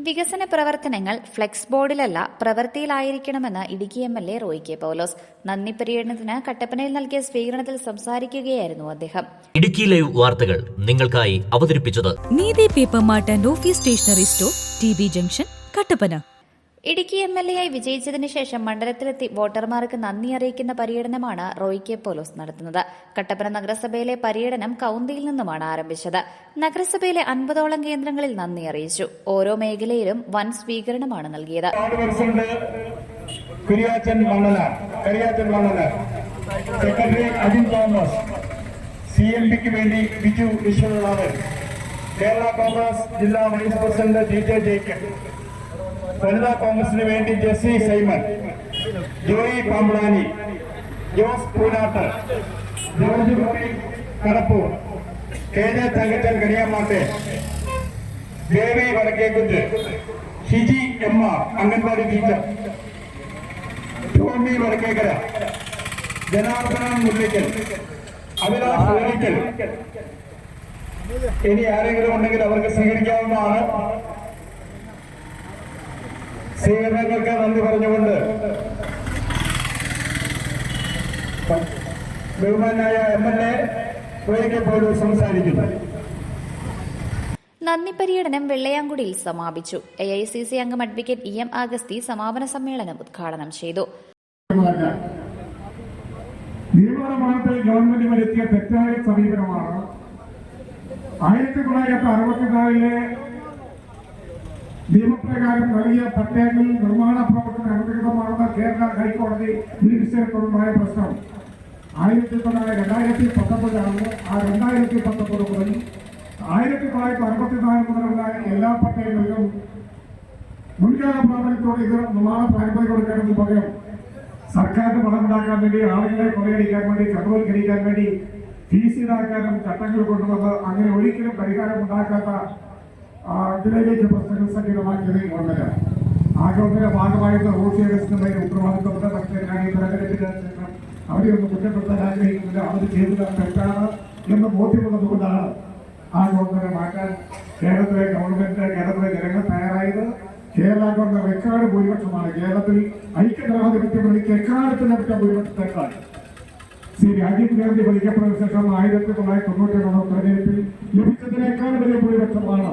വികസന പ്രവർത്തനങ്ങൾ ഫ്ലെക്സ് ബോർഡിലല്ല പ്രവൃത്തിയിലായിരിക്കണമെന്ന് ഇടുക്കി എം.എൽ.എ. റോയി കെ പൗലോസ്. നന്ദി പര്യടനത്തിന് കട്ടപ്പനയിൽ നൽകിയ സ്വീകരണത്തിൽ സംസാരിക്കുകയായിരുന്നു അദ്ദേഹം. ഇടുക്കി ലൈവ് വാർത്തകൾ നിങ്ങൾക്കായി അവതരിപ്പിച്ചത് Neethi paper mart and office stationery store, TB. Junction, Kattappana. Idukki എം.എൽ.എ.ആയി വിജയിച്ചതിനു ശേഷം മണ്ഡലത്തിലെത്തി വോട്ടർമാർക്ക് നന്ദി അറിയിക്കുന്ന പര്യടനമാണ് റോയി കെ പൗലോസ് നടത്തുന്നത്. കട്ടപ്പന നഗരസഭയിലെ പര്യടനം കൌന്തിയിൽ നിന്നുമാണ് ആരംഭിച്ചത്. നഗരസഭയിലെ 50ഓളം കേന്ദ്രങ്ങളിൽ നന്ദി അറിയിച്ചു. ഓരോ മേഖലയിലും വൻ സ്വീകരണമാണ് നൽകിയത്. സെക്രട്ടറി അജിൻ തോമസ്, CMPക്ക് വേണ്ടി ബിജു വിശ്വനാഥൻ, കേരള കോൺഗ്രസ് ജില്ലാ വൈസ് പ്രസിഡന്റ് DJ ജേക്കബ്, വനിതാ കോൺഗ്രസിന് വേണ്ടി Jessy Simon, Joy Pampalani, Jose Poonatt, George Kutty Kadappoor, KJ Thankachan Kaniyamatte, Devi Vadakkekuth, Shiji MR anganwadi teacher, Tomy Vadakkekara, Janardhanan Mullackal, Abhilash Mullackal. ഇനി ആരെങ്കിലും ഉണ്ടെങ്കിൽ അവർക്ക് സ്വീകരിക്കാവുന്നതാണ്. സ്വീകരണങ്ങൾക്ക് നന്ദി പറഞ്ഞുകൊണ്ട് ബഹുമാനായ MLA റോയി കെ പൗലോസ് സംസാരിക്കുന്നു. നന്ദി പര്യടനം വെള്ളയാങ്കുടിയിൽ സമാപിച്ചു. AICC അംഗം അഡ്വക്കേറ്റ് EM അഗസ്തി സമാപന സമ്മേളനം ഉദ്ഘാടനം ചെയ്തു. നിയമനിർമ്മാണത്തിൽ ഗവൺമെന്റ് വരുത്തിയ തെറ്റായ സമീപനമാണ് 1964 നിയമപ്രകാരം നൽകിയ പട്ടയങ്ങൾ നിർമ്മാണ പ്രവർത്തനം അനുവദിതമാണെന്ന് കേരള ഹൈക്കോടതി നിരീക്ഷിച്ചതിനുണ്ടായ പ്രശ്നം 2019 ആ 2019 മുതൽ 1964 മുതലുള്ള എല്ലാ പട്ടയങ്ങളിലും മുൻകാല പ്രാബല്യത്തോടെ ഇത് നിർമ്മാണ പ്രാരംഭം കൊടുക്കേണ്ടതിന് പകരം സർക്കാരിന് പണമുണ്ടാക്കാൻ വേണ്ടി, ആളുകളെ കൊള്ളയടിക്കാൻ വേണ്ടി, കടവൽക്കരിക്കാൻ വേണ്ടി ഫീസ് ഈടാക്കാനും ചട്ടങ്ങൾ കൊണ്ടുവന്ന് അങ്ങനെ ഒരിക്കലും പരിഹാരം ഉണ്ടാക്കാത്ത ഇതിലേക്ക് പ്രശ്നങ്ങൾ സജീവമാക്കിയത് ഗവൺമെന്റാണ്. ആ ഗവൺമെന്റിന്റെ ഭാഗമായിട്ട് റോഡ് ഉത്തരവാദിത്തമുണ്ട്. പക്ഷേ ഞാൻ ഈ തെരഞ്ഞെടുപ്പിന് ശേഷം അവരെ ഒന്ന് കുറ്റപ്പെടുത്താൻ ആഗ്രഹിക്കുന്നില്ല. അവർ ചെയ്തത് തെറ്റാണ് എന്ന് ബോധ്യമുള്ളതുകൊണ്ടാണ് ആ ഗവൺമെന്റിനെ മാറ്റാൻ കേരളത്തിലെ ജനങ്ങൾ തയ്യാറായത്. കേരള ഗവൺമെന്റ് റെക്കോർഡ് ഭൂരിപക്ഷമാണ്. കേരളത്തിൽ ഐക്യജനാധിപത്യം വിളിക്ക് എക്കാലത്ത് ലഭിച്ച ഭൂരിപക്ഷത്തെക്കാൾ ശ്രീ രാജീവ് ഗാന്ധി ഭരിക്കപ്പെട്ടതിനു ശേഷം 1992 തെരഞ്ഞെടുപ്പിൽ ലഭിച്ചതിനേക്കാൾ വലിയ ഭൂരിപക്ഷമാണ്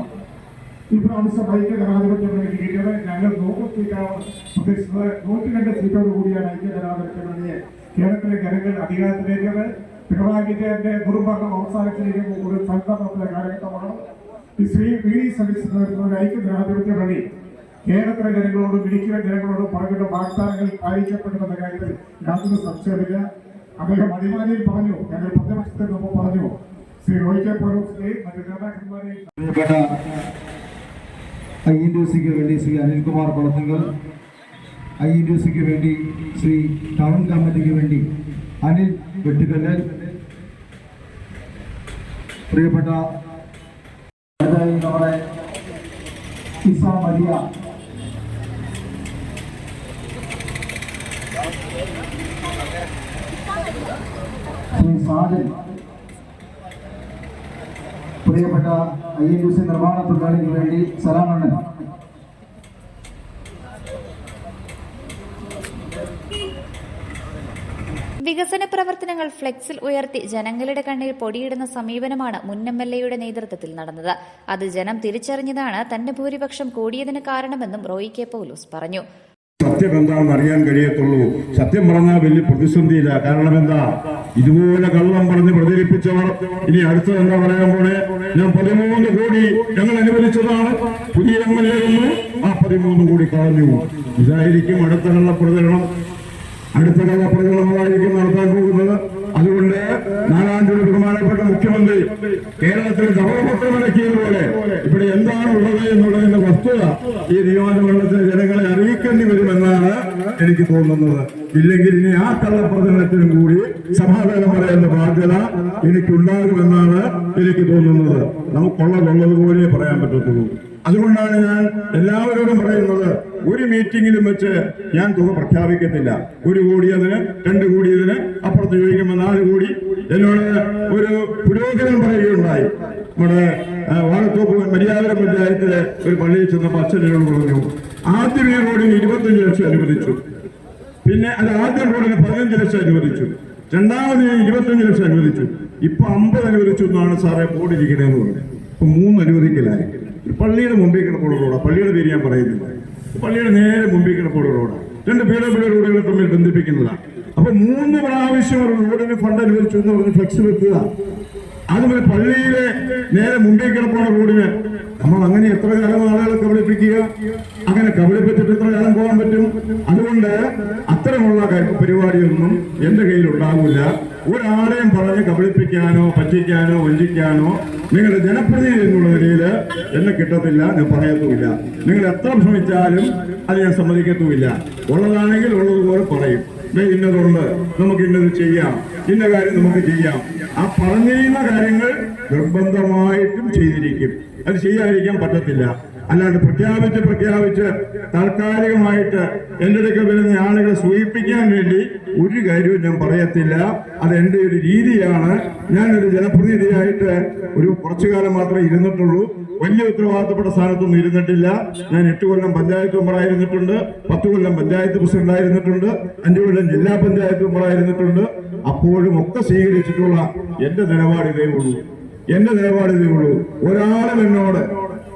ഇപ്രാവശ്യം ഐക്യജനാധിപത്യം കിട്ടിയത്. ഞങ്ങൾ 100 സീറ്റാണ് പ്രതീക്ഷിച്ചത്. 102 സീറ്റോട് കൂടിയാണ് ഐക്യജനാധിപത്യം വേണ്ടിയെ കേരളത്തിലെ ജനങ്ങൾ അധികാരത്തിലേക്കത്. പിണറായി വിജയന്റെ ദുർഭരണം അവസാനിച്ചിരിക്കുന്ന ഒരു സംസ്ഥാനത്തിലെ കാലഘട്ടമാണ്. ശ്രീ VD സതീശൻ ഐക്യജനാധിപത്യം വേണ്ടി കേരളത്തിലെ ജനങ്ങളോടും ഇടുക്കിയിലെ ജനങ്ങളോടും പറഞ്ഞിട്ട് വാഗ്ദാനങ്ങൾ പാലിക്കപ്പെടുമെന്ന കാര്യത്തിൽ യാതൊരു സംശയമില്ല. അദ്ദേഹം അടിമാലിയിൽ പറഞ്ഞു, ഞങ്ങൾ പ്രതിപക്ഷത്തിന് മുമ്പ് പറഞ്ഞു, ശ്രീ റോയി കെ പൗലോസിനെ മറ്റു നേതാക്കന്മാരെയും INTUCക്ക് വേണ്ടി ശ്രീ അനിൽകുമാർ കൊളത്തുങ്കൽ, INTUCക്ക് വേണ്ടി ശ്രീ ടൗൺ കമ്മിറ്റിക്ക് വേണ്ടി അനിൽ വെട്ടുകല്ലൽ, പ്രിയപ്പെട്ട നമ്മുടെ ഇസ മരിയ, ശ്രീ സാജൻ, പ്രിയപ്പെട്ട INTUC നിർമ്മാണ തൊഴിലാളിക്ക് വേണ്ടി സലാമണ്ണൻ, വികസന പ്രവർത്തനങ്ങൾ ഫ്ലെക്സിൽ ഉയർത്തി ജനങ്ങളുടെ കണ്ണിൽ പൊടിയിടുന്ന സമീപനമാണ് മുൻ MLA-യുടെ നേതൃത്വത്തിൽ നടന്നത്. അത് ജനം തിരിച്ചറിഞ്ഞതാണ് തന്റെ ഭൂരിപക്ഷം കൂടിയതിന് കാരണമെന്നും റോയി കെ പൗലോസ് പറഞ്ഞു. സത്യം എന്താണെന്ന് അറിയാൻ കഴിയത്തുള്ളൂ. സത്യം പറഞ്ഞാൽ വലിയ പ്രതിസന്ധിയില്ല. കാരണം എന്താ, ഇതുപോലെ കള്ളം പറഞ്ഞ് പ്രചരിപ്പിച്ചവർ ഇനി അടുത്തത് എന്താ പറയാൻ പോലെ, ഞാൻ 13 കോടി ഞങ്ങൾ അനുവദിച്ചതാണ്, പുതിയ MLA വന്നു, ആ 13 കോടി കളഞ്ഞു. ഇതായിരിക്കും അടുത്ത കള്ളപ്രചരണമായിരിക്കും നടത്താൻ പോകുന്നത്. അതുകൊണ്ട് നാലാണ്ടിൽ ബഹുമാനപ്പെട്ട മുഖ്യമന്ത്രി കേരളത്തിൽ ധവളപത്രമിറക്കിയതുപോലെ ഇവിടെ എന്താണ് ഉള്ളത് എന്നുള്ളതിന്റെ വസ്തുത ഈ നിയോജകമണ്ഡലത്തിലെ ജനങ്ങളെ അറിയിക്കേണ്ടി വരുമെന്നാണ് എനിക്ക് തോന്നുന്നത്. ഇല്ലെങ്കിൽ ഇനി ആ കള്ളപ്രചരണത്തിനും കൂടി സമാധാനം പറയേണ്ട ബാധ്യത എനിക്കുണ്ടാകുമെന്നാണ് എനിക്ക് തോന്നുന്നത്. നമുക്കുള്ളതുപോലെ പറയാൻ പറ്റത്തുള്ളൂ. അതുകൊണ്ടാണ് ഞാൻ എല്ലാവരോടും പറയുന്നത്, ഒരു മീറ്റിംഗിലും വെച്ച് ഞാൻ തുക പ്രഖ്യാപിക്കത്തില്ല. 1 കോടി അതിന്, 2 കോടി ഇതിന്, അപ്പുറത്ത് ചോദിക്കുമ്പോൾ 4 കോടി. എന്നോട് ഒരു പുരോഹിതൻ പറയുകയുണ്ടായി, നമ്മുടെ വാഴത്തോപ്പ് മര്യാദ പഞ്ചായത്തിലെ ഒരു പള്ളിയിൽ ചെന്നപ്പോൾ അച്ഛനോട് പറഞ്ഞു, ആദ്യം ഈ റോഡിന് 25 ലക്ഷം അനുവദിച്ചു, പിന്നെ അത് ആദ്യം റോഡിന് 15 ലക്ഷം അനുവദിച്ചു, രണ്ടാമത് 25 ലക്ഷം അനുവദിച്ചു, ഇപ്പൊ 50 അനുവദിച്ചു എന്നാണ് സാറേ ബോർഡിരിക്കണേന്ന് പറഞ്ഞു. ഇപ്പൊ 3 അനുവദിക്കലായി. പള്ളിയുടെ മുമ്പിൽ കിടപ്പുള്ള റോഡാണ്, പള്ളിയുടെ പേര് ഞാൻ പറയുന്നില്ല, പള്ളിയുടെ നേരെ മുമ്പിൽ കിടപ്പുള്ള റോഡാണ്, 2 പീഡബ്ല്യൂ റോഡുകളെ തമ്മിൽ ബന്ധിപ്പിക്കുന്നതാണ്. അപ്പൊ 3 പ്രാവശ്യം ഒരു റോഡിന് ഫണ്ട് അനുവദിച്ചു എന്ന് പറഞ്ഞ് ഫ്ലെക്സ് വെക്കുക. അതുപോലെ പള്ളിയിലെ നേരെ മുമ്പിൽ കിടപ്പുള്ള റോഡിന് നമ്മൾ അങ്ങനെ എത്ര കാലം ആളുകളെ കബളിപ്പിക്കുക? അങ്ങനെ കബളിപ്പിച്ചിട്ട് എത്ര കാലം പോകാൻ പറ്റും? അതുകൊണ്ട് അത്തരമുള്ള പരിപാടിയൊന്നും എന്റെ കയ്യിൽ ഉണ്ടാകില്ല. ഒരാളെയും പറഞ്ഞ് കബളിപ്പിക്കാനോ പറ്റിക്കാനോ വഞ്ചിക്കാനോ നിങ്ങളുടെ ജനപ്രതിനിധി എന്നുള്ള നിലയിൽ എന്നെ കിട്ടത്തില്ല, ഞാൻ പറയത്തുമില്ല. നിങ്ങൾ എത്ര ശ്രമിച്ചാലും അത് ഞാൻ സമ്മതിക്കത്തുമില്ല. ഉള്ളതാണെങ്കിൽ ഉള്ളതുപോലെ പറയും, ഇന്നതുണ്ട്, നമുക്ക് ഇന്നത് ചെയ്യാം, ഇന്ന കാര്യം നമുക്ക് ചെയ്യാം. ആ പറഞ്ഞിരുന്ന കാര്യങ്ങൾ നിർബന്ധമായിട്ടും ചെയ്തിരിക്കും. അത് ചെയ്യാതിരിക്കാൻ പറ്റത്തില്ല. അല്ലാണ്ട് പ്രഖ്യാപിച്ച് താൽക്കാലികമായിട്ട് എൻ്റെ അടുക്കൽ വരുന്ന ആളുകളെ സൂചിപ്പിക്കാൻ വേണ്ടി ഒരു കാര്യവും ഞാൻ പറയത്തില്ല. അത് എൻ്റെ ഒരു രീതിയാണ്. ഞാനൊരു ജനപ്രതിനിധിയായിട്ട് ഒരു കുറച്ചു കാലം മാത്രമേ ഇരുന്നിട്ടുള്ളൂ. വലിയ ഉത്തരവാദിത്തപ്പെട്ട സ്ഥാനത്തൊന്നും ഇരുന്നിട്ടില്ല. ഞാൻ 8 കൊല്ലം പഞ്ചായത്ത് മെമ്പറായിരുന്നിട്ടുണ്ട്, 10 കൊല്ലം പഞ്ചായത്ത് പ്രസിഡന്റായിരുന്നിട്ടുണ്ട്, 5 കൊല്ലം ജില്ലാ പഞ്ചായത്ത് മെമ്പറായിരുന്നിട്ടുണ്ട്. അപ്പോഴും ഒക്കെ സ്വീകരിച്ചിട്ടുള്ള എന്റെ നിലപാട് ഇതേ ഉള്ളൂ.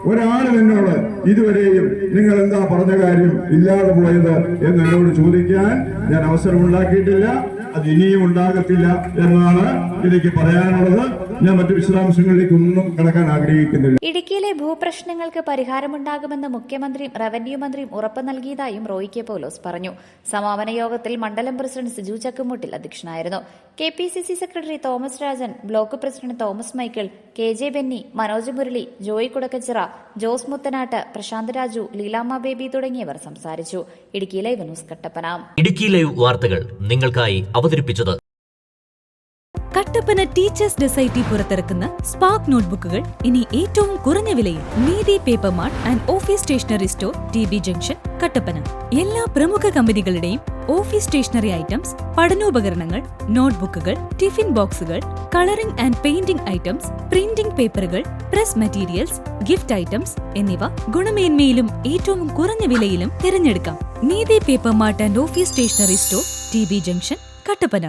ഒരാളും എന്നോട് ഇതുവരെയും നിങ്ങൾ എന്താ പറഞ്ഞ കാര്യം ഇല്ലാതെ പോയത് എന്നോട് ചോദിക്കാൻ ഞാൻ അവസരമുണ്ടാക്കിയിട്ടില്ല. അത് ഇനിയും ഉണ്ടാകത്തില്ല എന്നാണ് എനിക്ക് പറയാനുള്ളത്. ഞാൻ മറ്റു വിശദാംശങ്ങളിലേക്ക് ഒന്നും കടക്കാൻ ആഗ്രഹിക്കുന്നില്ല. ഇടുക്കിയിലെ ഭൂപ്രശ്നങ്ങൾക്ക് പരിഹാരമുണ്ടാകുമെന്ന് മുഖ്യമന്ത്രിയും റവന്യൂ മന്ത്രിയും ഉറപ്പ് നൽകിയതായും റോയി കെ പൗലോസ് പറഞ്ഞു. സമാപന യോഗത്തിൽ മണ്ഡലം പ്രസിഡന്റ് സിജു ചക്കുമുട്ടിൽ അധ്യക്ഷനായിരുന്നു. KPCC secretary Thomas Rajan, block president Thomas Michael, KJ Benny, Manoj Murali, Joy Kudakkachira, Jose Muthanattu, Prashanth Raju, Leelamma Baby തുടങ്ങിയവർ സംസാരിച്ചു. Idukki live news Kattappana. Idukki live വാർത്തകൾ നിങ്ങൾക്കായി അവതരിപ്പിച്ചത് കട്ടപ്പന ടീച്ചേഴ്സ് ഡെസൈറ്റി പുറത്തിറക്കുന്ന സ്പാർക്ക് നോട്ട്ബുക്കുകൾ ഇനി ഏറ്റവും കുറഞ്ഞ വിലയിൽ. Neethi paper mart and office stationery store, TB junction, Kattappana. എല്ലാ പ്രമുഖ കമ്പനികളുടെയും ഓഫീസ് സ്റ്റേഷനറി ഐറ്റംസ്, പഠനോപകരണങ്ങൾ, നോട്ട്ബുക്കുകൾ, ടിഫിൻ ബോക്സുകൾ, colouring and painting items, printing പേപ്പറുകൾ, പ്രസ് മെറ്റീരിയൽസ്, ഗിഫ്റ്റ് ഐറ്റംസ് എന്നിവ ഗുണമേന്മയിലും ഏറ്റവും കുറഞ്ഞ വിലയിലും തിരഞ്ഞെടുക്കാം. Neethi paper mart and office stationery store, TB junction, Kattappana.